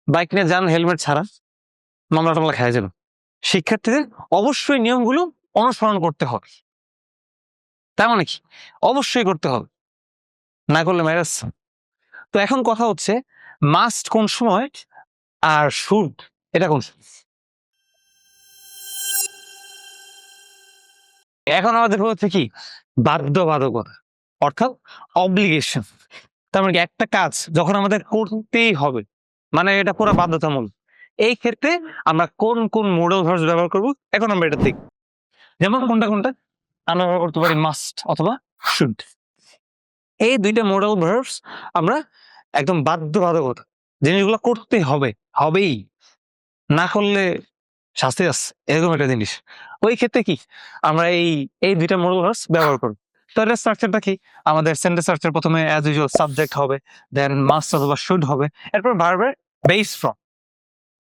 Bike নিয়ে যান helmet ছাড়া, মামলা টামলা খেয়ে যাবে। শিক্ষার্থীদের অবশ্যই নিয়মগুলো অনুসরণ করতে হবে। তার মানে কি? অবশ্যই করতে হবে, না করলে ম্যারেজ। তো এখন কথা হচ্ছে মাস্ট কোন সময় আর শুড এটা কোন সময়? এখন আমাদের হচ্ছে কি বাধ্যবাধকতা, অর্থাৎ অব্লিগেশন। তার মানে কি একটা কাজ যখন আমাদের করতেই হবে, মানে এটা পুরো বাধ্যতামূলক, এই ক্ষেত্রে আমরা কোন কোন মোডাল ভার্বস ব্যবহার করব এখন আমরা এটা দেখব। যেমন কোনটা কোনটা আমরা ব্যবহার করতে পারি মাস্ট অথবা শুড। এই দুইটা মোডাল ভার্বস আমরা একদম বাধ্যবাধকতা, জিনিসগুলো করতে হবে, হবেই, না করলে শাস্তি আছে, এরকম একটা জিনিস। ওই ক্ষেত্রে কি আমরা এই এই দুইটা মোডাল ভার্বস ব্যবহার করব। তো এর স্ট্রাকচারটা কি? আমাদের সেন্টেন্স স্ট্রাকচার প্রথমে অ্যাজ ইউজুয়াল সাবজেক্ট হবে, দেন মাস্ট অথবা শুড হবে, এরপর ভার্বের বেস ফ্রম,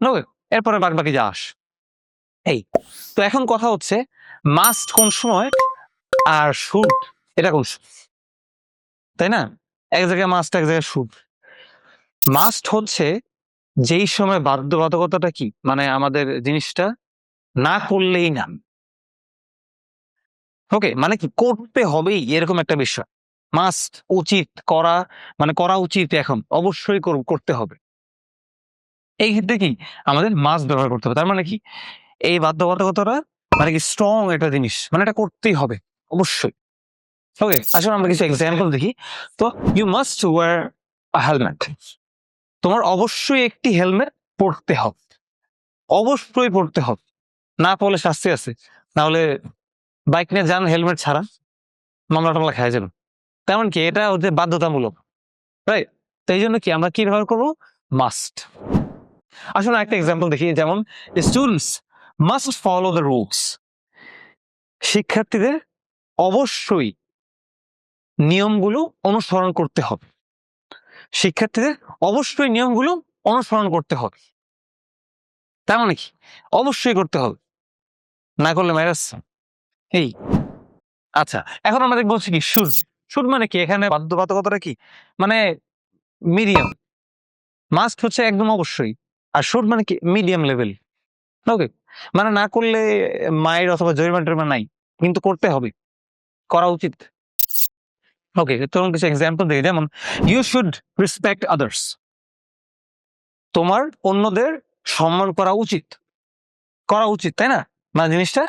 ওকে, এরপরে বাকি যা আস। এই তো এখন কথা হচ্ছে মাস্ট কোন সময় আর শুড এটা কোন সময়, তাই না? এক জায়গায় মাস্ট, এক জায়গায় শুড। মাস্ট হচ্ছে যেই সময় বাধ্যবাধকতাটা কি, মানে আমাদের জিনিসটা না করলেই না, ওকে, মানে কি করতে হবেই এরকম একটা বিষয়। মাস্ট উচিত করা, মানে করা উচিত, এখন অবশ্যই করতে হবে। এই ক্ষেত্রে কি আমাদের মাস্ট ব্যবহার করতে হবে। তার মানে কি এই বাধ্যবাধকতাটা মানে কি স্ট্রং একটা জিনিস, মানে এটা করতেই হবে অবশ্যই। ওকে, আসলে আমরা কিছু এক্সাম্পল দেখি। তো you must wear a helmet, তোমার অবশ্যই একটি হেলমেট পরতে হবে, অবশ্যই পরতে হবে, না পরলে শাস্তি আছে, না হলে বাইক নিয়ে যান হেলমেট ছাড়া, মামলা টামলা খেয়ে যাবেন। তেমন কি এটা হচ্ছে বাধ্যতামূলক, রাইট? তো এই জন্য কি আমরা কি ব্যবহার করবো? মাস্ট। আসলে একটা এক্সাম্পল দেখি, যেমন students must follow the rules, শিক্ষার্থীদের অবশ্যই নিয়মগুলো অনুসরণ করতে হবে, শিক্ষার্থীদের অবশ্যই নিয়মগুলো অনুসরণ করতে হবে। তার মানে কি অবশ্যই করতে হবে, না করলে ম্যারেজ। এই আচ্ছা, এখন আমরা দেখবো হচ্ছে কি শুড। শুড মানে কি এখানে বাধ্যবাধকতাটা কি, মানে মিডিয়াম। মাস্ট হচ্ছে একদম অবশ্যই, আর শুড মানে কি মিডিয়াম লেভেল, ওকে, মানে না করলে মায়ের অথবা জরিমানা টরিমানা নাই, কিন্তু করতে হবে, করা উচিত। ওকে, তখন কিছু এক্সাম্পল দেখি, যেমন ইউ শুড রেসপেক্ট আদার্স, তোমার অন্যদের সম্মান করা উচিত, করা উচিত, তাই না? মানে জিনিসটা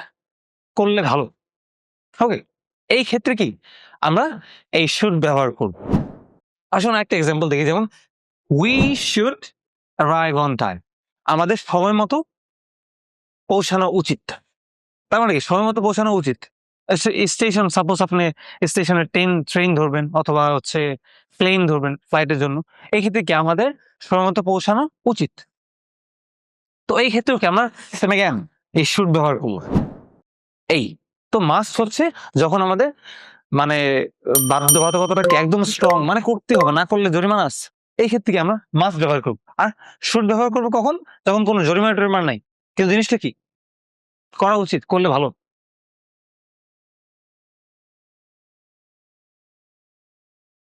করলে ভালো। ওকে, এই ক্ষেত্রে কি আমরা এই শুড ব্যবহার করব। আসলে একটা এক্সাম্পল দেখি, যেমন we should arrive on time, আমাদের সময় মতো পৌঁছানো উচিত। তার মানে কি সময় মতো পৌঁছানো উচিত। স্টেশন, সাপোজ আপনি স্টেশনে ট্রেন ধরবেন অথবা হচ্ছে প্লেন ধরবেন ফ্লাইটের জন্য, এই ক্ষেত্রে কি আমাদের সময় মতো পৌঁছানো উচিত। তো এই ক্ষেত্রেও কি আমরা জ্ঞান এই শুড ব্যবহার করবো। এই তো মাস্ট হচ্ছে যখন আমাদের মানে বাধ্যবাধকতাটা একদম স্ট্রং, মানে করতে হবে, না করলে জরিমানা আছে, এই ক্ষেত্রে কি আমরা মাস্ট ব্যবহার করবো। আর শুড ব্যবহার করবো কখন? যখন কোনো জরিমানা টরিমানা নাই, কিন্তু জিনিসটা কি করা উচিত, করলে ভালো।